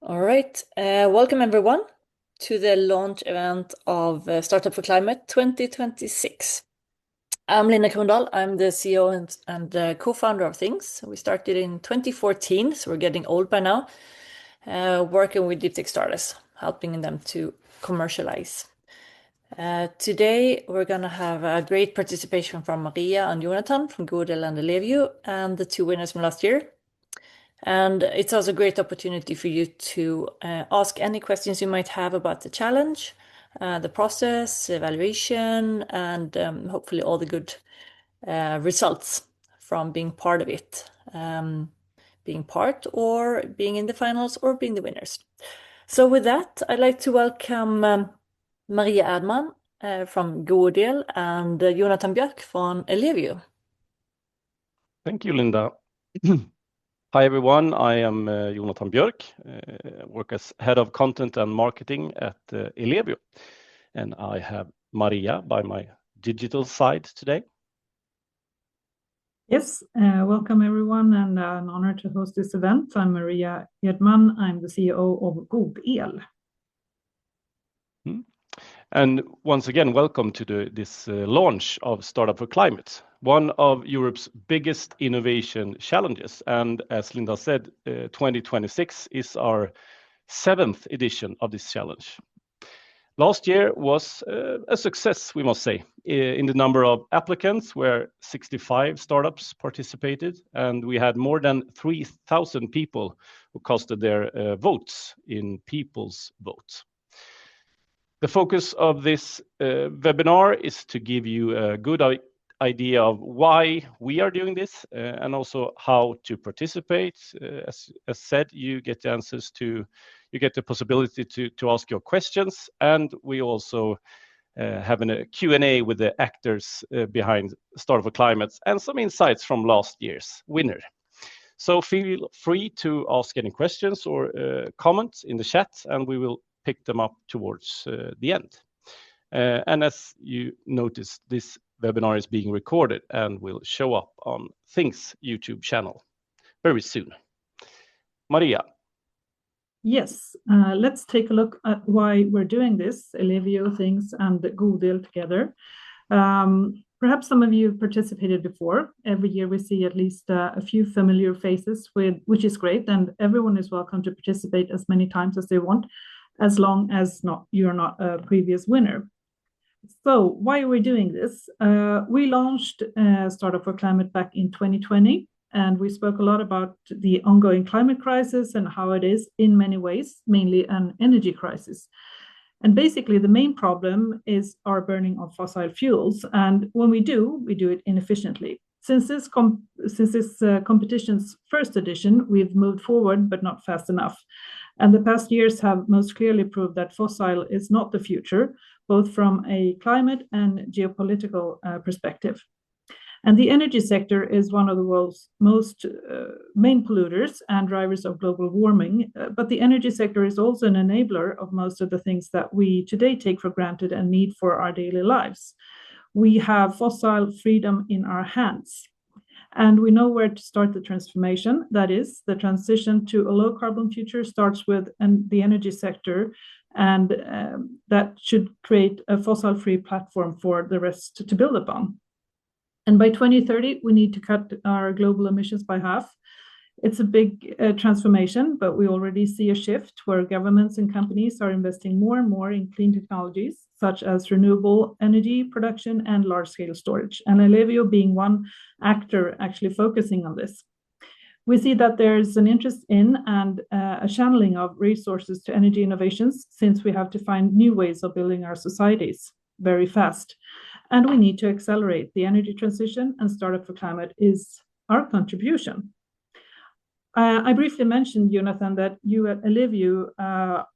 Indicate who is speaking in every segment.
Speaker 1: All right, welcome everyone to the launch event of Startup4Climate 2026. I'm Linda Krondahl. I'm the CEO and the co-founder of Things. We started in 2014, so we're getting old by now, working with deep tech startups, helping them to commercialize. Today, we're going to have a great participation from Maria and Jonathan from GodEl and Ellevio, and the two winners from last year. And it's also a great opportunity for you to ask any questions you might have about the challenge, the process, evaluation, and hopefully all the good results from being part of it. Being part or being in the finals or being the winners. So with that, I'd like to welcome Maria Adman from GodEl and Jonathan Björk from Ellevio.
Speaker 2: Thank you, Linda. Hi, everyone. I am Jonathan Björk, work as Head of Content and Marketing at Ellevio. And I have Maria by my digital side today.
Speaker 3: Yes, welcome everyone, and an honor to host this event. I'm Maria Edman. I'm the CEO of GodEl.
Speaker 2: And once again, welcome to this launch of Startup4Climate, one of Europe's biggest innovation challenges. And as Linda said, 2026 is our 7th edition of this challenge. Last year was a success, we must say, in the number of applicants, where 65 startups participated, and we had more than 3,000 people who casted their votes in people's votes. The focus of this webinar is to give you a good idea of why we are doing this and also how to participate. As said, you get the answers you get the possibility to ask your questions, and we also have a Q&A with the actors behind Startup4Climate and some insights from last year's winner. So feel free to ask any questions or comments in the chat, and we will pick them up towards the end. And as you notice, this webinar is being recorded and will show up on Things YouTube channel very soon. Maria.
Speaker 3: Yes, let's take a look at why we're doing this, Ellevio, Things, and GodEl together. Perhaps some of you have participated before. Every year we see at least a few familiar faces, which is great, and everyone is welcome to participate as many times as they want, as long as you're not a previous winner. So why are we doing this? We launched Startup4Climate back in 2020, and we spoke a lot about the ongoing climate crisis and how it is in many ways, mainly an energy crisis. And basically the main problem is our burning of fossil fuels. And when we do it inefficiently. Since this competition's first edition, we've moved forward, but not fast enough. And the past years have most clearly proved that fossil is not the future, both from a climate and geopolitical perspective. And the energy sector is one of the world's most main polluters and drivers of global warming. But the energy sector is also an enabler of most of the things that we today take for granted and need for our daily lives. We have fossil freedom in our hands. And we know where to start the transformation. That is, the transition to a low carbon future starts with the energy sector, and that should create a fossil-free platform for the rest to build upon. And by 2030, we need to cut our global emissions by half. It's a big transformation, but we already see a shift where governments and companies are investing more and more in clean technologies, such as renewable energy production and large-scale storage, and Ellevio being one actor actually focusing on this. We see that there's an interest in and a channeling of resources to energy innovations, since we have to find new ways of building our societies very fast. And we need to accelerate the energy transition, and Startup4Climate is our contribution. I briefly mentioned, Jonathan, that you at Ellevio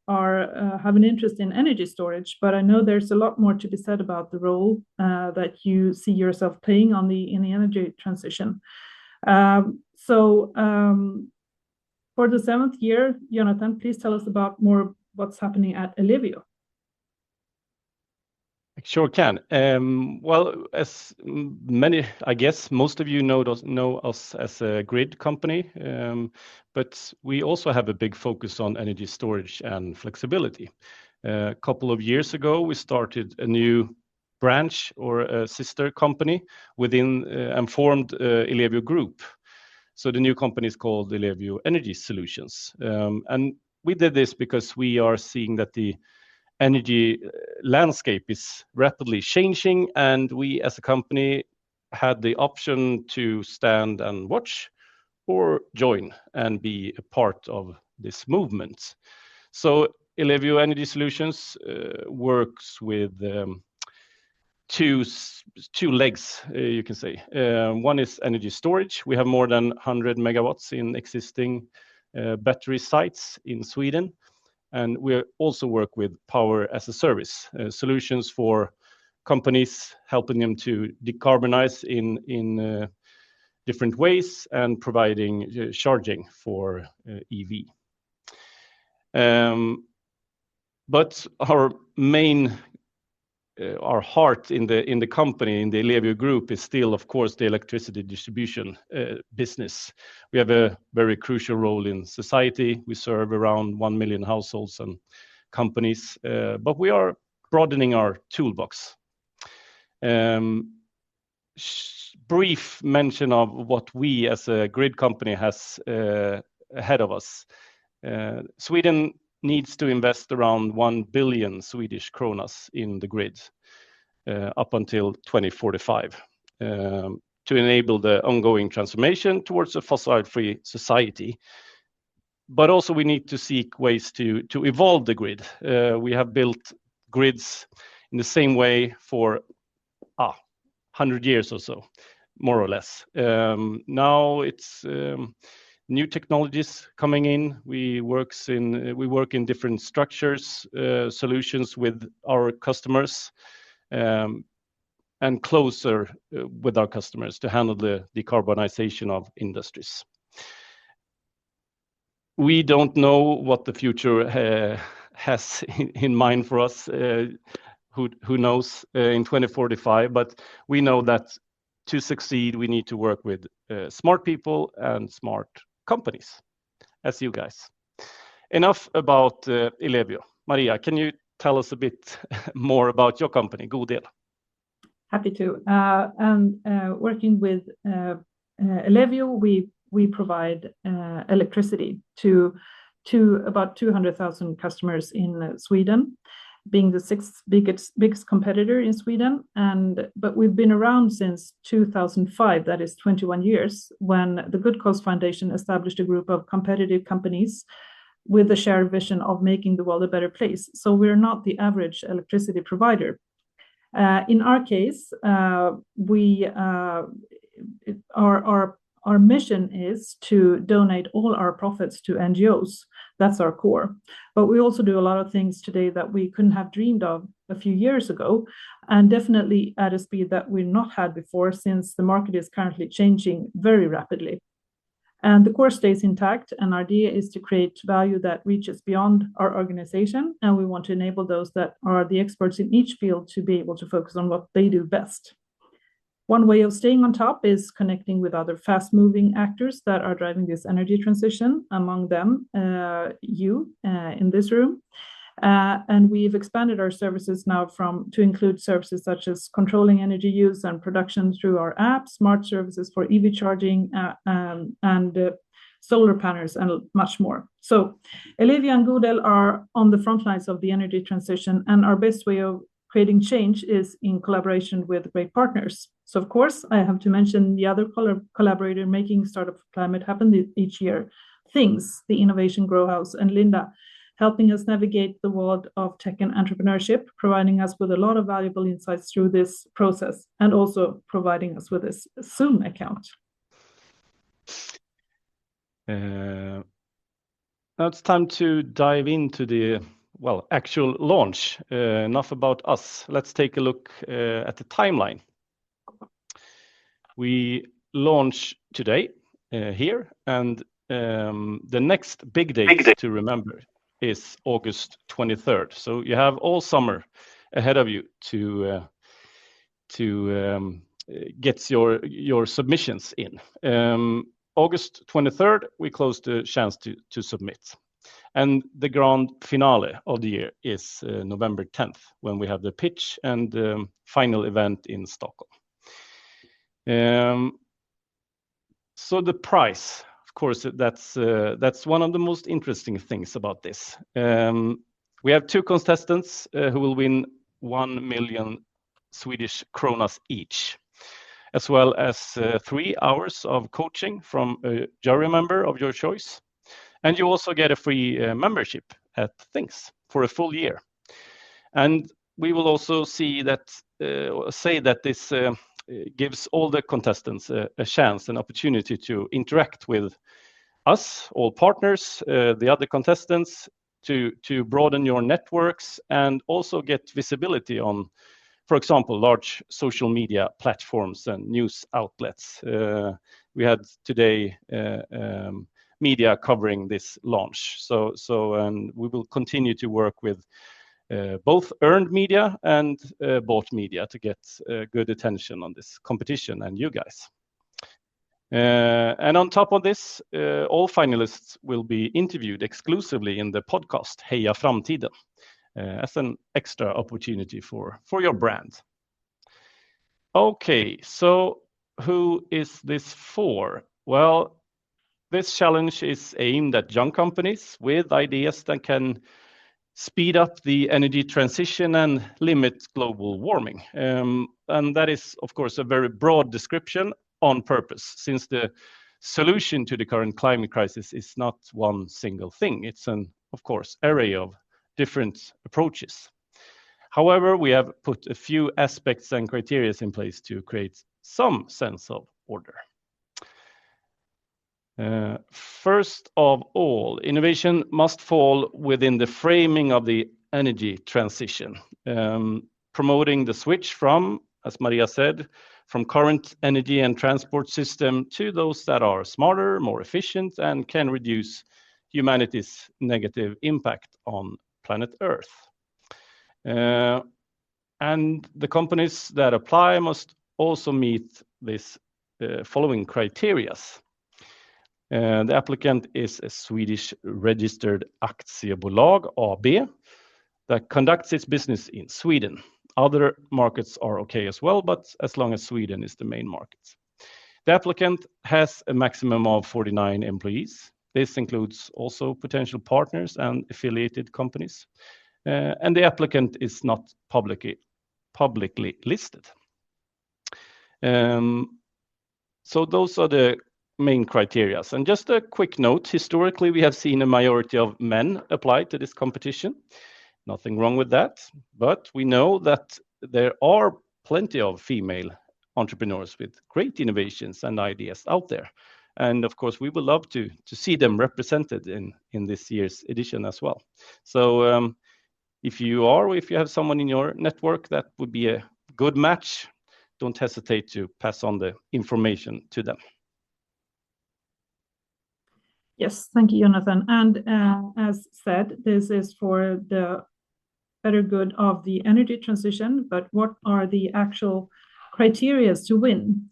Speaker 3: have an interest in energy storage, but I know there's a lot more to be said about the role that you see yourself playing in the energy transition. So for the 7th year, Jonathan, please tell us about more what's happening at Ellevio.
Speaker 2: Sure can. Well, as many, I guess, most of you know us as a grid company, but we also have a big focus on energy storage and flexibility. A couple of years ago, we started a new branch or a sister company within and formed Ellevio Group. So the new company is called Ellevio Energy Solutions. And we did this because we are seeing that the energy landscape is rapidly changing, and we as a company had the option to stand and watch or join and be a part of this movement. So Ellevio Energy Solutions works with two legs, you can say. One is energy storage. We have more than 100 megawatts in existing battery sites in Sweden. And we also work with power as a service, solutions for companies, helping them to decarbonize in different ways and providing charging for EV. But our main, our heart in the company, in the Ellevio Group, is still, of course, the electricity distribution business. We have a very crucial role in society. We serve around 1 million households and companies, but we are broadening our toolbox. Brief mention of what we as a grid company has ahead of us. Sweden needs to invest around 1 billion Swedish kronas in the grid up until 2045 to enable the ongoing transformation towards a fossil-free society. But also we need to seek ways to evolve the grid. We have built grids in the same way for 100 years or so, more or less. Now it's new technologies coming in. We work in different structures, solutions with our customers, and closer with our customers to handle the decarbonization of industries. We don't know what the future has in mind for us. Who knows in 2045? But we know that to succeed, we need to work with smart people and smart companies, as you guys. Enough about Ellevio. Maria, can you tell us a bit more about your company, GodEl?
Speaker 3: Happy to. Working with Ellevio, we provide electricity to about 200,000 customers in Sweden, being the sixth biggest competitor in Sweden. But we've been around since 2005, that is 21 years, when the Good Cause Foundation established a group of competitive companies with a shared vision of making the world a better place. So we're not the average electricity provider. In our case, our mission is to donate all our profits to NGOs. That's our core. But we also do a lot of things today that we couldn't have dreamed of a few years ago, and definitely at a speed that we've not had before, since the market is currently changing very rapidly. And the core stays intact, and our idea is to create value that reaches beyond our organization, and we want to enable those that are the experts in each field to be able to focus on what they do best. One way of staying on top is connecting with other fast-moving actors that are driving this energy transition, among them you in this room. And we've expanded our services now to include services such as controlling energy use and production through our app, smart services for EV charging, and solar panels, and much more. So Ellevio and GodEl are on the front lines of the energy transition, and our best way of creating change is in collaboration with great partners. So of course, I have to mention the other collaborator making Startup4Climate happen each year, Things, the Innovation Grow House, and Linda, helping us navigate the world of tech and entrepreneurship, providing us with a lot of valuable insights through this process, and also providing us with this Zoom account.
Speaker 2: Now it's time to dive into the actual launch. Enough about us. Let's take a look at the timeline. We launch today here, and the next big date to remember is August 23rd. So you have all summer ahead of you to get your submissions in. August 23rd, we close the chance to submit. And the grand finale of the year is November 10th, when we have the pitch and final event in Stockholm. So the prize, of course, that's one of the most interesting things about this. We have 2 contestants who will win 1 million Swedish kronas each, as well as 3 hours of coaching from a jury member of your choice. And you also get a free membership at Things for a full year. And we will also say that this gives all the contestants a chance, an opportunity to interact with us, all partners, the other contestants, to broaden your networks and also get visibility on, for example, large social media platforms and news outlets. We had today media covering this launch. And we will continue to work with both earned media and bought media to get good attention on this competition and you guys. And on top of this, all finalists will be interviewed exclusively in the podcast Heja Framtiden as an extra opportunity for your brand. Okay, so who is this for? Well, this challenge is aimed at young companies with ideas that can speed up the energy transition and limit global warming. And that is, of course, a very broad description on purpose, since the solution to the current climate crisis is not one single thing. It's of course, array of different approaches. However, we have put a few aspects and criteria in place to create some sense of order. First of all, innovation must fall within the framing of the energy transition, promoting the switch from, as Maria said, from current energy and transport system to those that are smarter, more efficient, and can reduce humanity's negative impact on planet Earth. And the companies that apply must also meet this following criteria. The applicant is a Swedish registered aktiebolag, AB, that conducts its business in Sweden. Other markets are okay as well, but as long as Sweden is the main market. The applicant has a maximum of 49 employees. This includes also potential partners and affiliated companies. And the applicant is not publicly listed. So those are the main criteria. And just a quick note, historically, we have seen a majority of men apply to this competition. Nothing wrong with that, but we know that there are plenty of female entrepreneurs with great innovations and ideas out there. And of course, we would love to see them represented in this year's edition as well. So if you have someone in your network that would be a good match, don't hesitate to pass on the information to them.
Speaker 3: Yes, thank you, Jonathan. And as said, this is for the better good of the energy transition, but what are the actual criteria to win?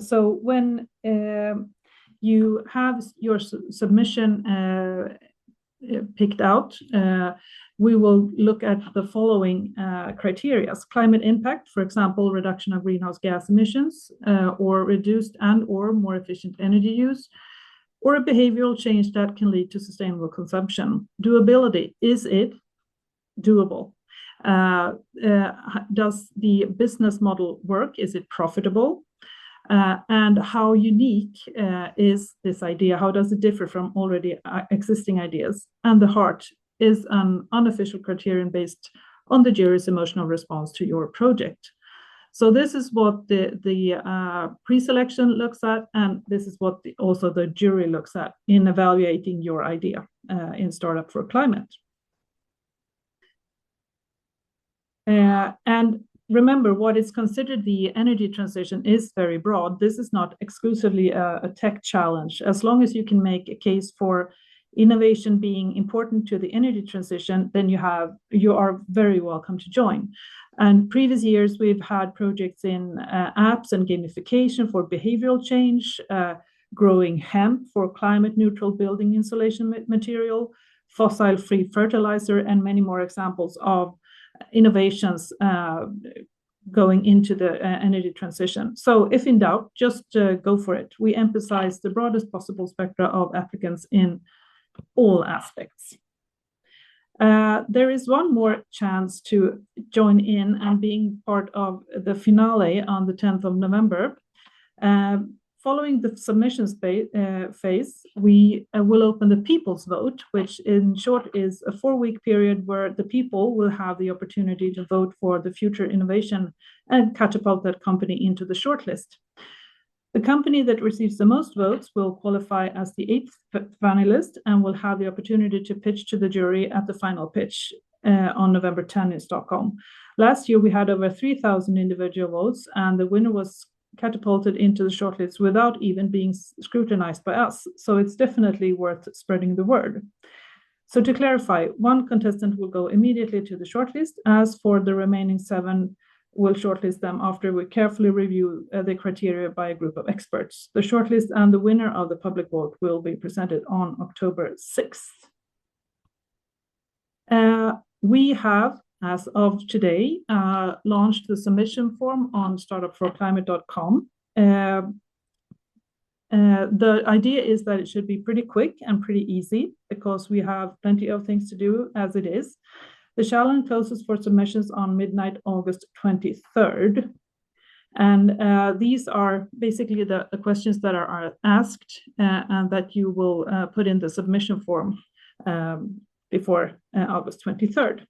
Speaker 3: So when you have your submission picked out, we will look at the following criteria: climate impact, for example, reduction of greenhouse gas emissions, or reduced and or more efficient energy use, or a behavioral change that can lead to sustainable consumption. Doability, is it doable? Does the business model work? Is it profitable? And how unique is this idea? How does it differ from already existing ideas? And the heart is an unofficial criterion based on the jury's emotional response to your project. So this is what the pre-selection looks at, and this is what also the jury looks at in evaluating your idea in Startup4Climate. And remember, what is considered the energy transition is very broad. This is not exclusively a tech challenge. As long as you can make a case for innovation being important to the energy transition, then you are very welcome to join. And previous years, we've had projects in apps and gamification for behavioral change, growing hemp for climate neutral building insulation material, fossil-free fertilizer, and many more examples of innovations going into the energy transition. So if in doubt, just go for it. We emphasize the broadest possible spectra of applicants in all aspects. There is one more chance to join in and being part of the finale on the 10th of November. Following the submissions phase, we will open the people's vote, which in short is a 4-week period where the people will have the opportunity to vote for the future innovation and catapult that company into the shortlist. The company that receives the most votes will qualify as the 8th finalist and will have the opportunity to pitch to the jury at the final pitch on November 10 in Stockholm. Last year, we had over 3,000 individual votes, and the winner was catapulted into the shortlist without even being scrutinized by us. So it's definitely worth spreading the word. So to clarify, 1 contestant will go immediately to the shortlist. As for the remaining 7, we'll shortlist them after we carefully review the criteria by a group of experts. The shortlist and the winner of the public vote will be presented on October 6th. We have, as of today, launched the submission form on startup4climate.com. The idea is that it should be pretty quick and pretty easy because we have plenty of things to do as it is. The challenge closes for submissions on midnight, August 23rd. And these are basically the questions that are asked and that you will put in the submission form before August 23rd.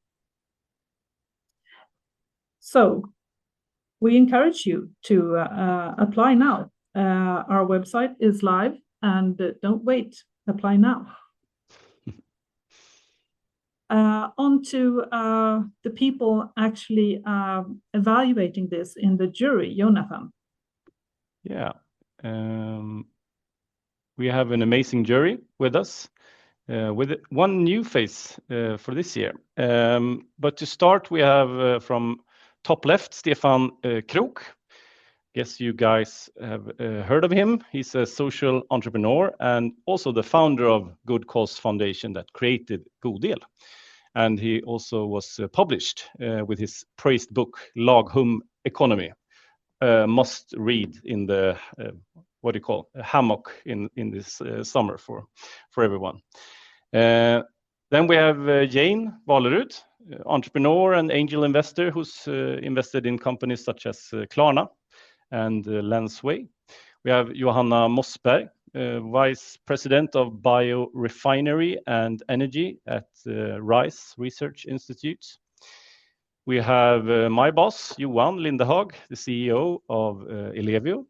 Speaker 3: So we encourage you to apply now. Our website is live, and don't wait, apply now. On to the people actually evaluating this in the jury, Jonathan.
Speaker 2: Yeah, we have an amazing jury with us, with one new face for this year. But to start, we have from top left, Stefan Krok. Guess you guys have heard of him. He's a social entrepreneur and also the founder of Good Cause Foundation that created GodEl. And he also was published with his praised book, Laghum Economy. Must read in the, what do you call, a hammock in this summer for everyone. Then we have Jane Valerud, entrepreneur and angel investor who's invested in companies such as Klarna and Lensway. We have Johanna Mossberg, Vice President of Biorefinery and Energy at RISE Research Institute. We have my boss, Johan Lindehag, the CEO of Ellevio,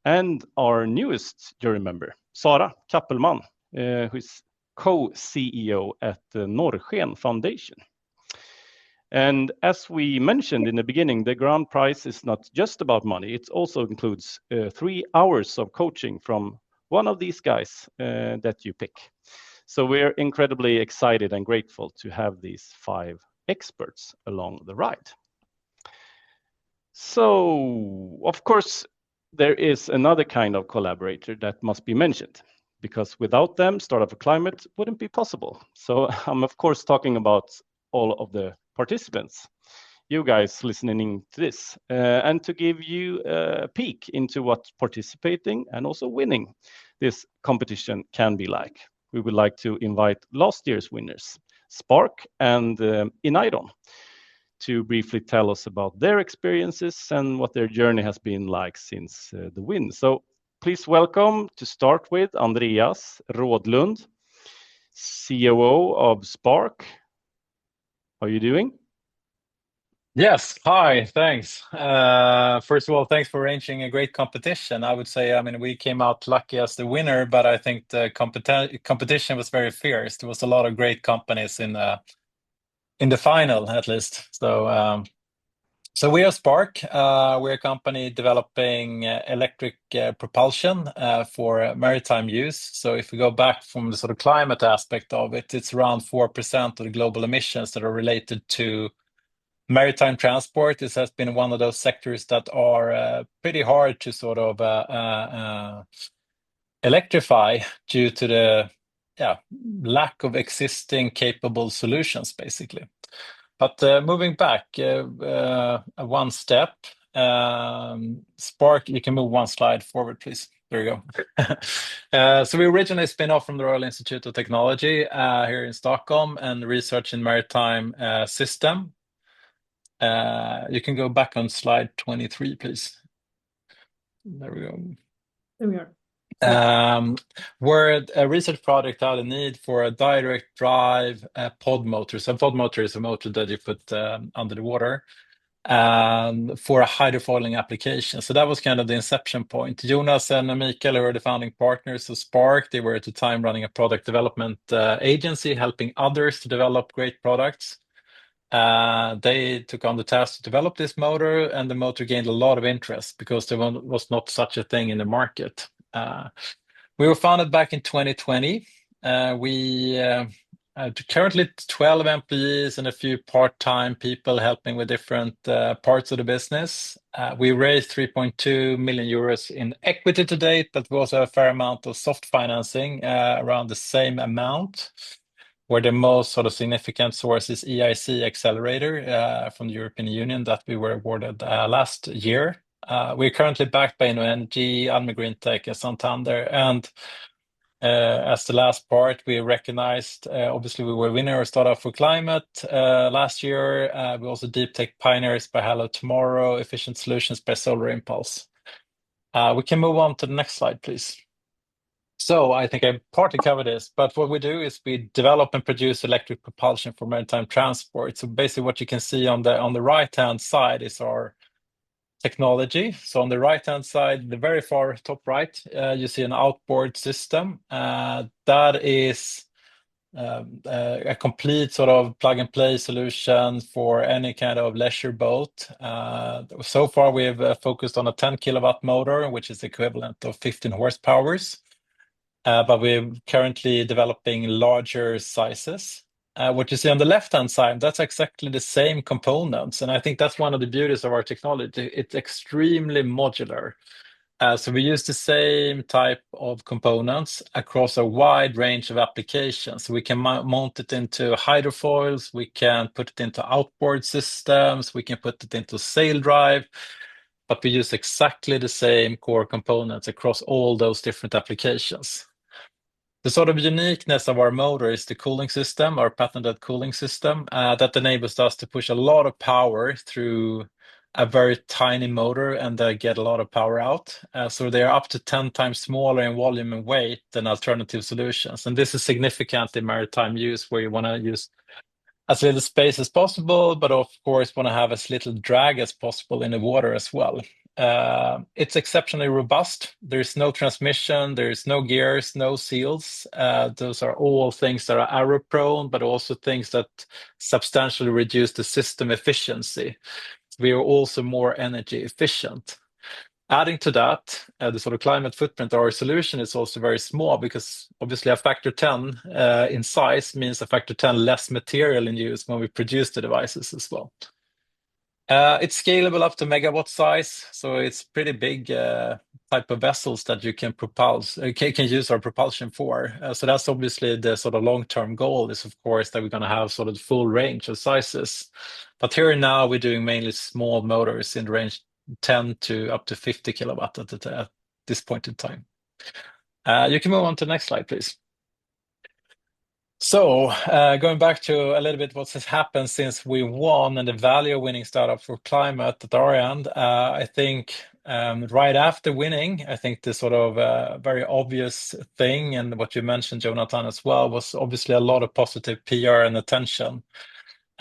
Speaker 2: and our newest jury member, Sara Kappelman, who is co-CEO at the Norrsken Foundation. And as we mentioned in the beginning, the grand prize is not just about money. It also includes 3 hours of coaching from one of these guys that you pick. So we're incredibly excited and grateful to have these 5 experts along the ride. So, of course, there is another kind of collaborator that must be mentioned, because without them, Startup4Climate wouldn't be possible. So I'm, of course, talking about all of the participants, you guys listening to this, and to give you a peek into what participating and also winning this competition can be like. We would like to invite last year's winners, Spark and Inairon, to briefly tell us about their experiences and what their journey has been like since the win. So please welcome, to start with, Andreas Rådlund, COO of Spark. How are you doing?
Speaker 4: Yes, hi, thanks. First of all, thanks for arranging a great competition. I would say, I mean, we came out lucky as the winner, but I think the competition was very fierce. There was a lot of great companies in the final, at least. So So we are Spark. We're a company developing electric propulsion for maritime use. So if we go back from the sort of climate aspect of it, it's around 4% of the global emissions that are related to maritime transport. This has been one of those sectors that are pretty hard to sort of electrify due to the lack of existing capable solutions, basically. But moving back one step, Spark, you can move one slide forward, please. There you go. So we originally spin off from the Royal Institute of Technology here in Stockholm and research in maritime system. You can go back on slide 23, please. There we go.
Speaker 3: There we are.
Speaker 4: We're a research project had a need for a direct drive pod motor. So a pod motor is a motor that you put under the water for a hydrofoiling application. So that was kind of the inception point. Jonas and Mikael, who are the founding partners of Spark, they were at the time running a product development agency, helping others to develop great products. They took on the task to develop this motor, and the motor gained a lot of interest because there was not such a thing in the market. We were founded back in 2020. We currently 12 employees and a few part-time people helping with different parts of the business. We raised 3.2 million euros in equity to date, but we also have a fair amount of soft financing, around the same amount, where the most sort of significant source is EIC Accelerator from the European Union that we were awarded last year. We're currently backed by InnoEnergy, Alma Green Tech, and Santander. And as the last part, we recognized, obviously, we were winner of Startup4Climate last year. We also deep tech pioneers by Hello Tomorrow, efficient solutions by Solar Impulse. We can move on to the next slide, please. So I think I partly covered this, but what we do is we develop and produce electric propulsion for maritime transport. So basically what you can see on the right-hand side is our technology. So on the right-hand side, the very far top right, you see an outboard system. That is a complete sort of plug-and-play solution for any kind of leisure boat. So far, we have focused on a 10 kilowatt motor, which is equivalent of 15 horsepower. But we're currently developing larger sizes. What you see on the left-hand side, that's exactly the same components. And I think that's one of the beauties of our technology. It's extremely modular. So we use the same type of components across a wide range of applications. So we can mount it into hydrofoils, we can put it into outboard systems, we can put it into sail drive, but we use exactly the same core components across all those different applications. The sort of uniqueness of our motor is the cooling system, our patented cooling system, that enables us to push a lot of power through a very tiny motor and get a lot of power out. So they are up to 10 times smaller in volume and weight than alternative solutions. And this is significant in maritime use, where you want to use as little space as possible, but of course want to have as little drag as possible in the water as well. It's exceptionally robust. There's no transmission, there's no gears, no seals. Those are all things that are error prone, but also things that substantially reduce the system efficiency. We are also more energy efficient. Adding to that, the sort of climate footprint of our solution is also very small, because obviously a factor 10 in size means a factor 10 less material in use when we produce the devices as well. It's scalable up to megawatt size, so it's pretty big type of vessels that you can use our propulsion for. So that's obviously the sort of long-term goal is, of course, that we're going to have sort of the full range of sizes. But here and now, we're doing mainly small motors in the range 10 to up to 50 kilowatt at this point in time. You can move on to the next slide, please. So going back to a little bit what has happened since we won and the value of winning Startup4Climate at our end, I think right after winning, I think the sort of very obvious thing, and what you mentioned, Jonathan, as well, was obviously a lot of positive PR and attention.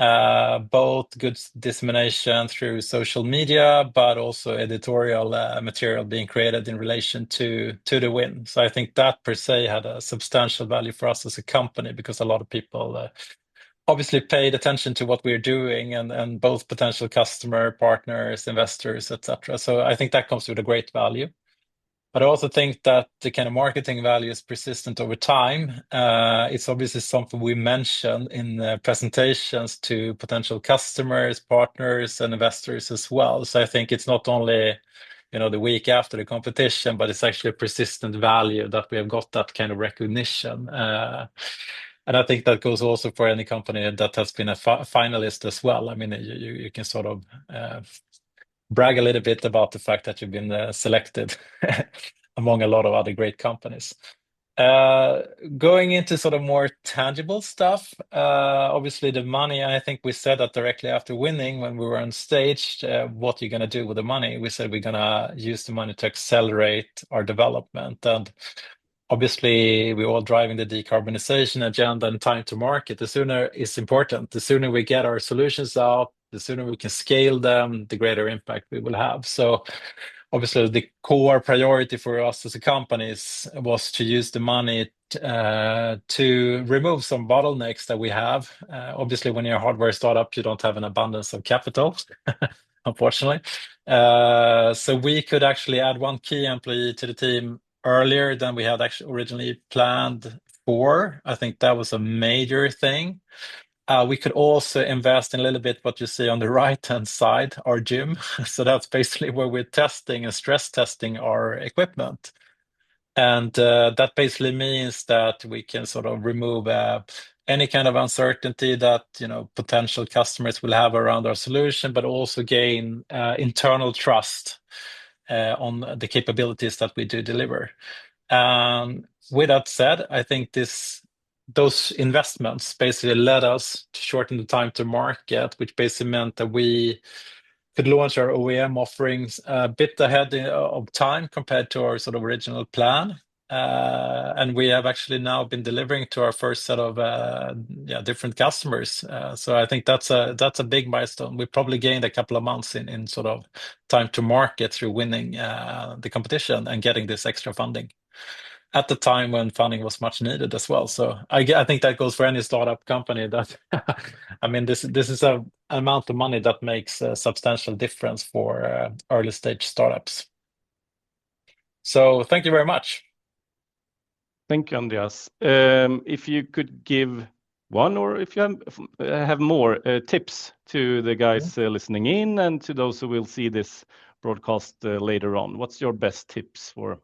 Speaker 4: Both good dissemination through social media, but also editorial material being created in relation to the win. So I think that per se had a substantial value for us as a company, because a lot of people obviously paid attention to what we're doing and both potential customer, partners, investors, etc. So I think that comes with a great value. But I also think that the kind of marketing value is persistent over time. It's obviously something we mention in presentations to potential customers, partners, and investors as well. So I think it's not only, the week after the competition, but it's actually a persistent value that we have got that kind of recognition. And I think that goes also for any company that has been a finalist as well. I mean, you can sort of brag a little bit about the fact that you've been selected among a lot of other great companies. Going into sort of more tangible stuff, obviously the money, I think we said that directly after winning when we were on stage, what are you going to do with the money? We said we're going to use the money to accelerate our development. And obviously, we're all driving the decarbonization agenda and time to market. The sooner is important. The sooner we get our solutions out, the sooner we can scale them, the greater impact we will have. So obviously, the core priority for us as a company was to use the money to remove some bottlenecks that we have. Obviously, when you're a hardware startup, you don't have an abundance of capital, unfortunately. So we could actually add one key employee to the team earlier than we had actually originally planned for. I think that was a major thing. We could also invest in a little bit what you see on the right-hand side, our gym. So that's basically where we're testing and stress testing our equipment. And that basically means that we can sort of remove any kind of uncertainty that potential customers will have around our solution, but also gain internal trust on the capabilities that we do deliver. With that said, I think those investments basically led us to shorten the time to market, which basically meant that we could launch our OEM offerings a bit ahead of time compared to our sort of original plan. And we have actually now been delivering to our first set of different customers. So I think that's a big milestone. We probably gained a couple of months in sort of time to market through winning the competition and getting this extra funding at the time when funding was much needed as well. So I think that goes for any startup company that, I mean, this is an amount of money that makes a substantial difference for early stage startups. So thank you very much.
Speaker 2: Thank you, Andreas. If you could give one, or if you have more tips to the guys listening in and to those who will see this broadcast later on, what's your best tips for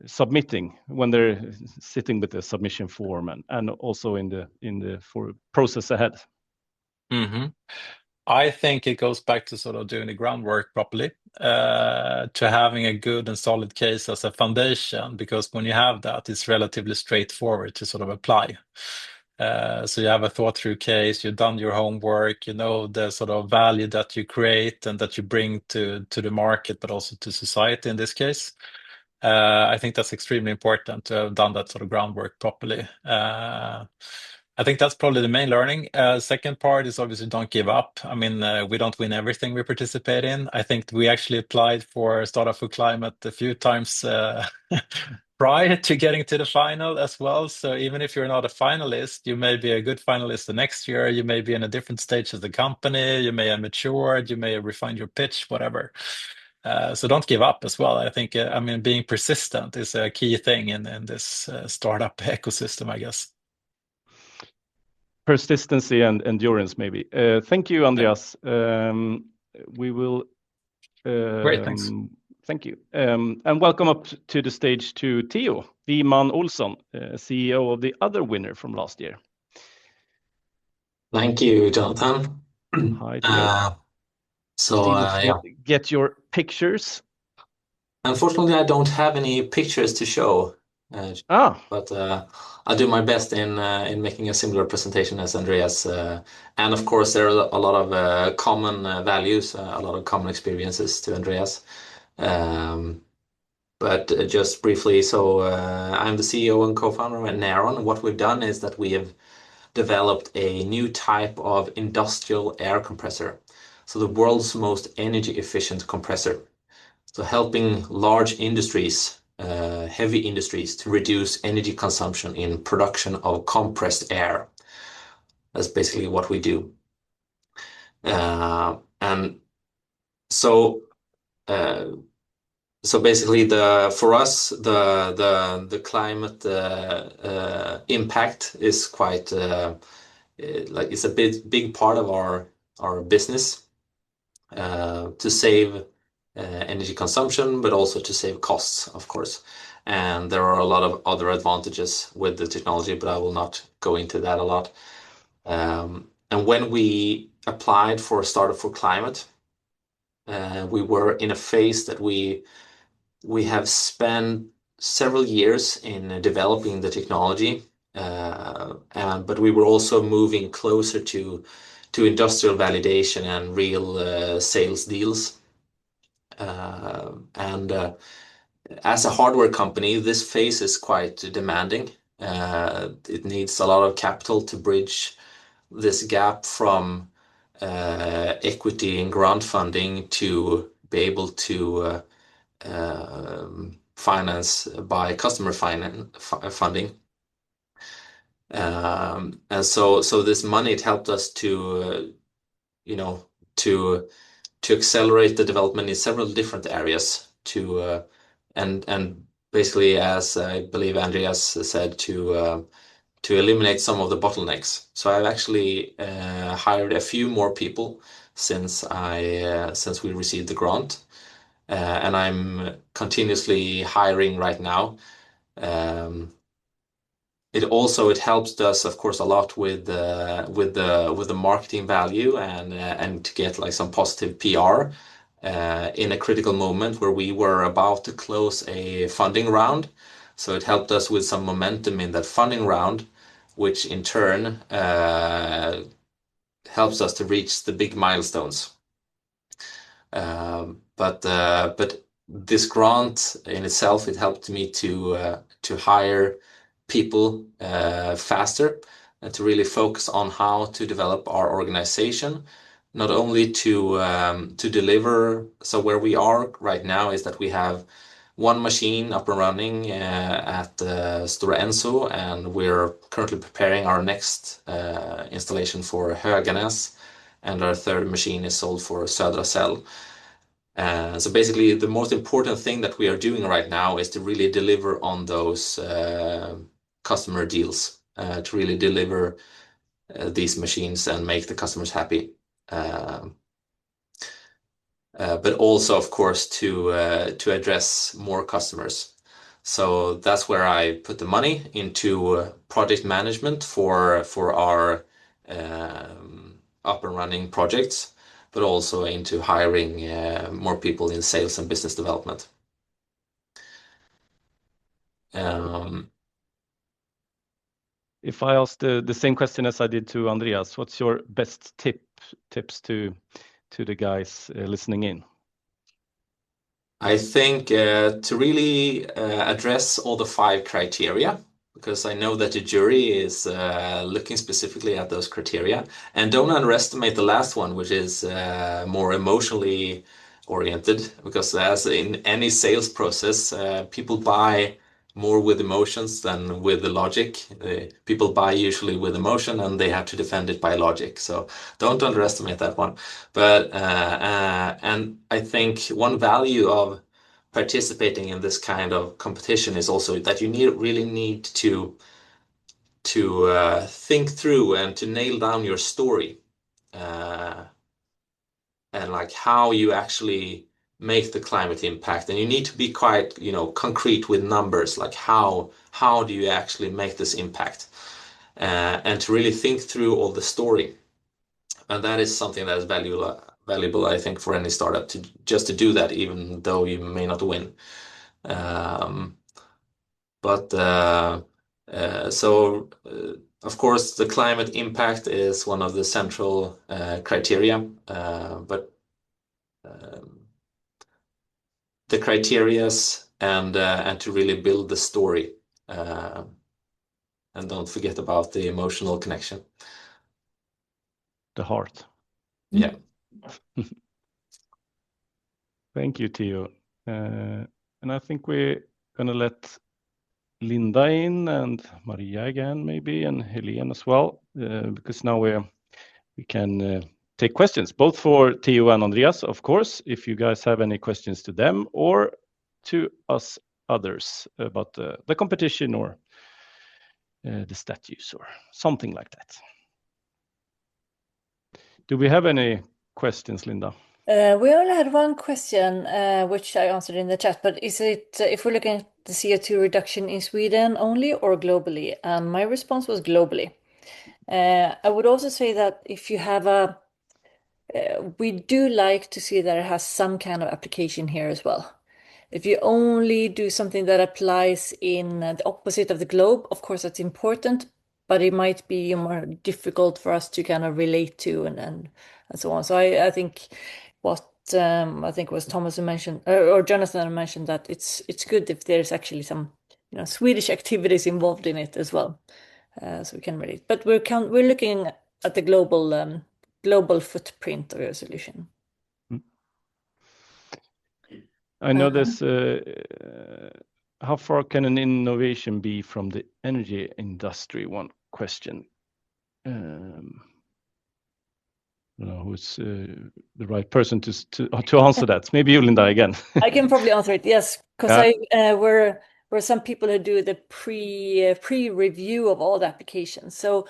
Speaker 2: submitting when they're sitting with the submission form and also in the process ahead?
Speaker 4: I think it goes back to sort of doing the groundwork properly, to having a good and solid case as a foundation, because when you have that, it's relatively straightforward to sort of apply. So you have a thought through case, you've done your homework, the sort of value that you create and that you bring to the market, but also to society in this case. I think that's extremely important to have done that sort of groundwork properly. I think that's probably the main learning. Second part is obviously don't give up. I mean, we don't win everything we participate in. I think we actually applied for Startup4Climate a few times prior to getting to the final as well. So even if you're not a finalist, you may be a good finalist the next year. You may be in a different stage of the company. You may have matured. You may have refined your pitch, whatever. So don't give up as well. I think, being persistent is a key thing in this startup ecosystem, I guess.
Speaker 2: Persistency and endurance, maybe. Thank you, Andreas. We will.
Speaker 4: Great, thanks.
Speaker 2: Thank you. And welcome up to the stage to Theo Wiman Olsson, CEO of the other winner from last year.
Speaker 5: Thank you, Jonathan.
Speaker 2: Hi, Theo. Get your pictures.
Speaker 5: Unfortunately, I don't have any pictures to show. But I'll do my best in making a similar presentation as Andreas. And of course, there are a lot of common values, a lot of common experiences to Andreas. But just briefly, so I'm the CEO and co-founder at Naron. What we've done is that we have developed a new type of industrial air compressor. So the world's most energy efficient compressor. So helping large industries heavy industries to reduce energy consumption in production of compressed air. That's basically what we do. And so basically for us the climate impact is quite like it's a big part of our business, to save energy consumption, but also to save costs, of course. And there are a lot of other advantages with the technology, but I will not go into that a lot. And when we applied for Startup4Climate, we were in a phase that we have spent several years in developing the technology, but we were also moving closer to industrial validation and real sales deals. And as a hardware company, this phase is quite demanding. It needs a lot of capital to bridge this gap from equity and grant funding to be able to finance by customer funding. And so this money, it helped us to accelerate the development in several different areas, and basically, as I believe Andreas said, to eliminate some of the bottlenecks. So I've actually hired a few more people since we received the grant, and I'm continuously hiring right now. It helps us, of course, a lot with the marketing value and to get like some positive PR in a critical moment where we were about to close a funding round. So it helped us with some momentum in that funding round, which in turn helps us to reach the big milestones. But this grant in itself, it helped me to hire people faster and to really focus on how to develop our organization, not only to deliver. So where we are right now is that we have one machine up and running at Stora Enso, and we're currently preparing our next installation for Höganäs, and our third machine is sold for Södra Cell. So basically, the most important thing that we are doing right now is to really deliver on those customer deals, to really deliver these machines and make the customers happy. But also, of course, to address more customers. So that's where I put the money into project management for our up and running projects, but also into hiring more people in sales and business development.
Speaker 2: If I ask the same question as I did to Andreas, what's your best tips to the guys listening in?
Speaker 5: I think to really address all the 5 criteria, because I know that the jury is looking specifically at those criteria, and don't underestimate the last one, which is more emotionally oriented, because as in any sales process, people buy more with emotions than with the logic. People buy usually with emotion, and they have to defend it by logic. So don't underestimate that one. But and I think one value of participating in this kind of competition is also that you really need to think through and to nail down your story, and like how you actually make the climate impact, and you need to be quite concrete with numbers, like how do you actually make this impact, and to really think through all the story. And that is something that is valuable, I think, for any startup to do that, even though you may not win. Of course, the climate impact is one of the central criteria, but the criterias and to really build the story, and don't forget about the emotional connection.
Speaker 2: The heart.
Speaker 5: Yeah.
Speaker 2: Thank you, Theo. And I think we Gonna let Linda in and Maria again, maybe, and Helene as well, because now we can take questions, both for Theo and Andreas, of course, if you guys have any questions to them or to us others about the competition or the statues or something like that. Do we have any questions, Linda?
Speaker 1: We only had one question, which I answered in the chat, but is it if we're looking at the CO2 reduction in Sweden only or globally? And my response was globally. I would also say that if you have we do like to see that it has some kind of application here as well. If you only do something that applies in the opposite of the globe, of course that's important, but it might be more difficult for us to kind of relate to and so on. So I think what I think was Thomas who mentioned or Jonathan mentioned that it's good if there's actually some Swedish activities involved in it as well, so we can relate. But we're looking at the global footprint of your solution.
Speaker 2: I know this. How far can an innovation be from the energy industry? One question. I don't know who's the right person to answer that. Maybe you, Linda, again.
Speaker 1: I can probably answer it. Yes, because we're some people who do the pre-review of all the applications. So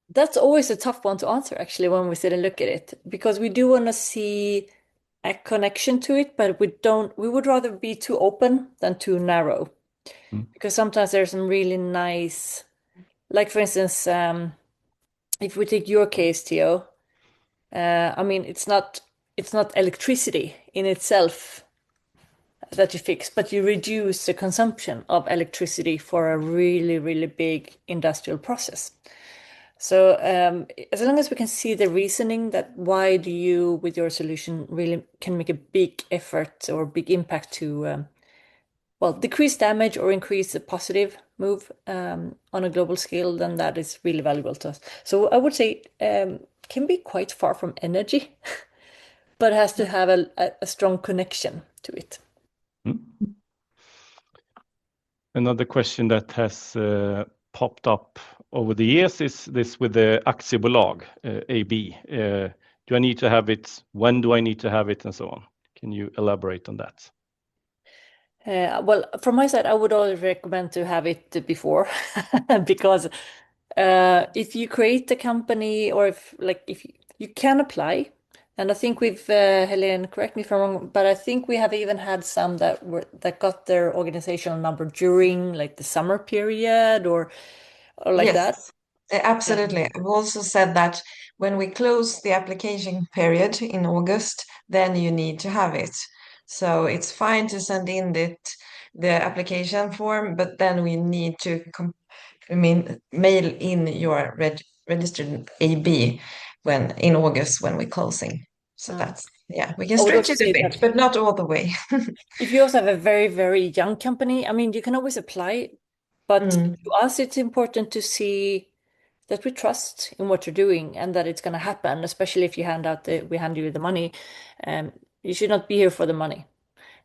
Speaker 1: that's always a tough one to answer, actually, when we sit and look at it, because we do want to see a connection to it, but we would rather be too open than too narrow. Because sometimes there's some really nice, like for instance, if we take your case, Theo, I mean, it's not electricity in itself that you fix, but you reduce the consumption of electricity for a really, really big industrial process. So as long as we can see the reasoning that why do you, with your solution, really can make a big effort or big impact to, well, decrease damage or increase the positive move on a global scale, then that is really valuable to us. So I would say can be quite far from energy, but has to have a strong connection to it.
Speaker 2: Another question that has popped up over the years is this with the aktiebolag, AB. Do I need to have it? When do I need to have it? And so on. Can you elaborate on that?
Speaker 1: Well, from my side, I would always recommend to have it before, because if you create a company or if you can apply, and I think we've Helene, correct me if I'm wrong, but I think we have even had some that got their organizational number during like the summer period or like that.
Speaker 6: Absolutely. I've also said that when we close the application period in August, then you need to have it. So it's fine to send in the application form, but then we need to mail in your registered AB in August when we're closing. So that's we can stretch it a bit, but not all the way.
Speaker 1: If you also have a very, very young company, I mean, you can always apply, but to us, it's important to see that we trust in what you're doing and that it's going to happen, especially if you we hand you the money. You should not be here for the money.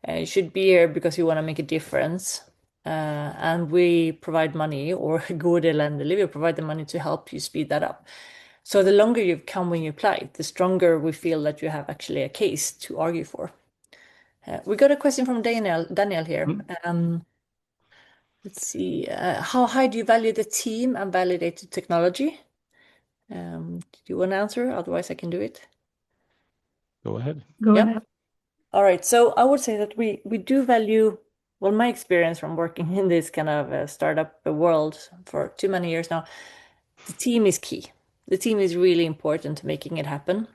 Speaker 1: You should be here because you want to make a difference. And we provide money, or GodEl and Ellevio provide the money to help you speed that up. So the longer you've come when you apply, the stronger we feel that you have actually a case to argue for. We got a question from Daniel here. Let's see. How high do you value the team and validated technology? Do you want to answer? Otherwise, I can do it.
Speaker 2: Go ahead.
Speaker 3: Go ahead.
Speaker 1: All right. So I would say that we do value, well, my experience from working in this kind of startup world for too many years now, the team is key. The team is really important to making it happen.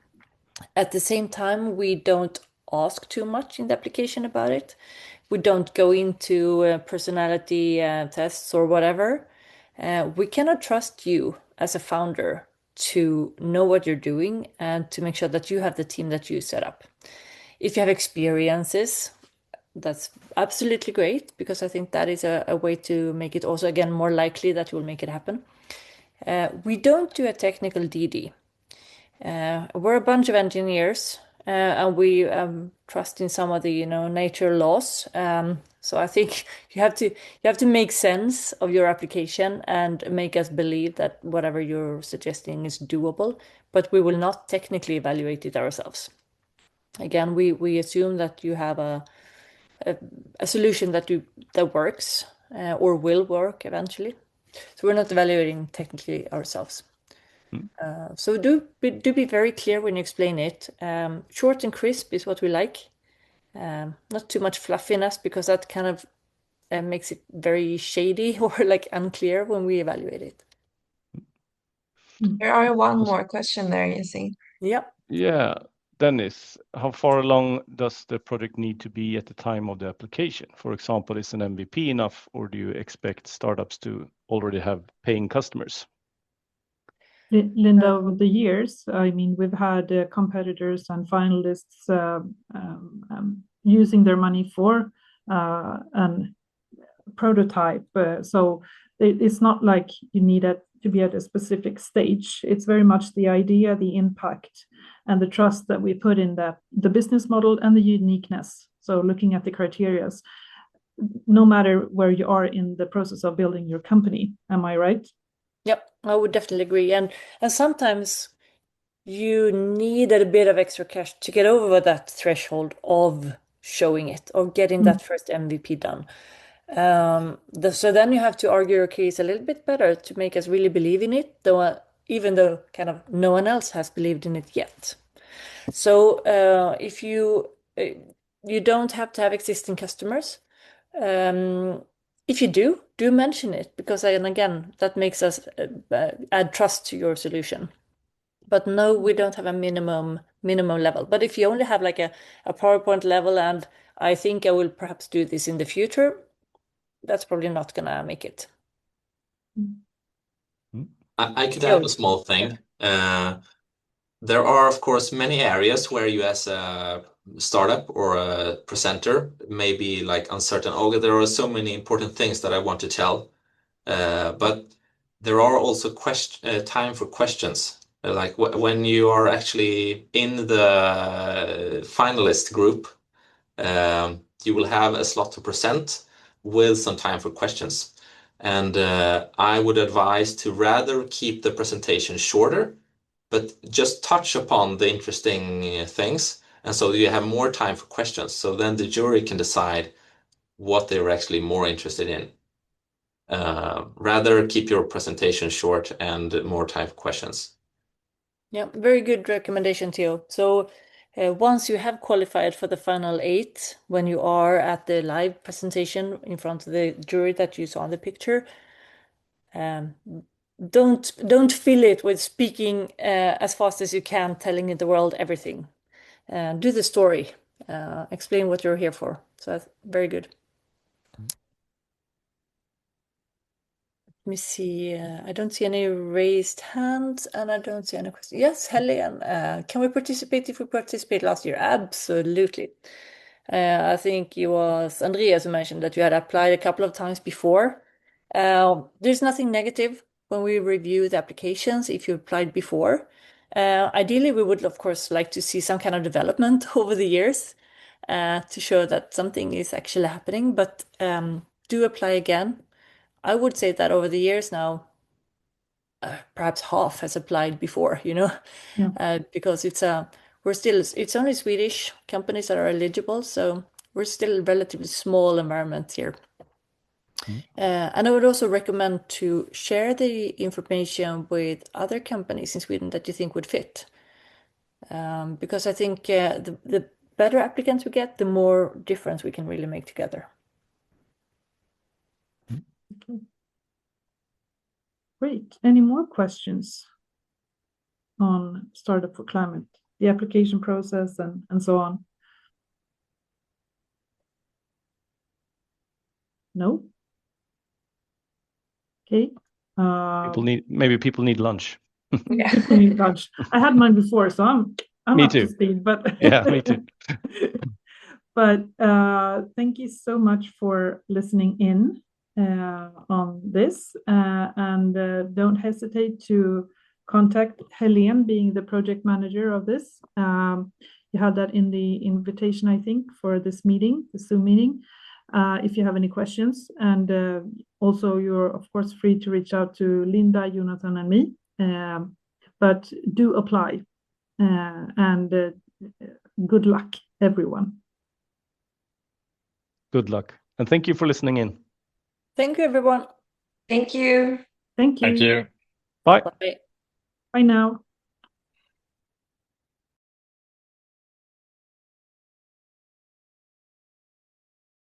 Speaker 1: At the same time, we don't ask too much in the application about it. We don't go into personality tests or whatever. We cannot trust you as a founder to know what you're doing and to make sure that you have the team that you set up. If you have experiences, that's absolutely great, because I think that is a way to make it also, again, more likely that you will make it happen. We don't do a technical DD. We're a bunch of engineers and we trust in some of the nature laws. So I think you have to make sense of your application and make us believe that whatever you're suggesting is doable, but we will not technically evaluate it ourselves. Again, we assume that you have a solution that works or will work eventually. So we're not evaluating technically ourselves. So do be very clear when you explain it. Short and crisp is what we like. Not too much fluffiness, because that kind of makes it very shady or like unclear when we evaluate it.
Speaker 6: There are one more question there, you see.
Speaker 1: Yeah.
Speaker 2: Yeah. Dennis, how far along does the project need to be at the time of the application? For example, is an MVP enough, or do you expect startups to already have paying customers?
Speaker 3: Linda, over the years, I mean, we've had competitors and finalists using their money for a prototype. So it's not like you need it to be at a specific stage. It's very much the idea, the impact, and the trust that we put in the business model and the uniqueness. So looking at the criteria, no matter where you are in the process of building your company. Am I right?
Speaker 1: Yep, I would definitely agree. And sometimes you need a bit of extra cash to get over that threshold of showing it or getting that first MVP done. So then you have to argue your case a little bit better to make us really believe in it, though even though kind of no one else has believed in it yet. So if you don't have to have existing customers. If you do mention it, because and again that makes us add trust to your solution. But no, we don't have a minimum level. But if you only have like a PowerPoint level, and I think I will perhaps do this in the future, that's probably not gonna make it.
Speaker 5: I could add a small thing. There are, of course, many areas where you as a startup or a presenter may be like uncertain. Oh, there are so many important things that I want to tell. But there are also time for questions. Like when you are actually in the finalist group, you will have a slot to present with some time for questions. And I would advise to rather keep the presentation shorter, but just touch upon the interesting things. And so you have more time for questions. So then the jury can decide what they're actually more interested in. Rather keep your presentation short and more time for questions.
Speaker 1: Yeah, very good recommendation, Theo. So once you have qualified for the final 8, when you are at the live presentation in front of the jury that you saw in the picture, don't fill it with speaking as fast as you can, telling the world everything. Do the story, explain what you're here for. So that's very good. Let me see. I don't see any raised hands, and I don't see any questions. Yes, Helen, can we participate if we participated last year? Absolutely. I think it was Andreas who mentioned that you had applied a couple of times before. There's nothing negative when we review the applications if you applied before. Ideally, we would, of course, like to see some kind of development over the years to show that something is actually happening, but do apply again. I would say that over the years now, perhaps half has applied before, because it's only Swedish companies that are eligible, so we're still a relatively small environment here. And I would also recommend to share the information with other companies in Sweden that you think would fit. Because I think the better applicants we get, the more difference we can really make together.
Speaker 3: Okay. Great. Any more questions on Startup4Climate, the application process and so on? No? Okay.
Speaker 2: Maybe people need lunch.
Speaker 3: Yeah. People need lunch. I had mine before, so I'm
Speaker 2: Me
Speaker 3: up
Speaker 2: too.
Speaker 3: to speed, but
Speaker 2: yeah, me too.
Speaker 3: But thank you so much for listening in on this, and don't hesitate to contact Helene, being the project manager of this. You have that in the invitation, I think, for this meeting, the Zoom meeting, if you have any questions. And also you're, of course, free to reach out to Linda, Jonathan, and me. But do apply. And good luck, everyone.
Speaker 2: Good luck. And thank you for listening in.
Speaker 1: Thank you, everyone.
Speaker 6: Thank you.
Speaker 3: Thank you.
Speaker 4: Thank you.
Speaker 2: Bye.
Speaker 1: Bye.
Speaker 3: Bye now.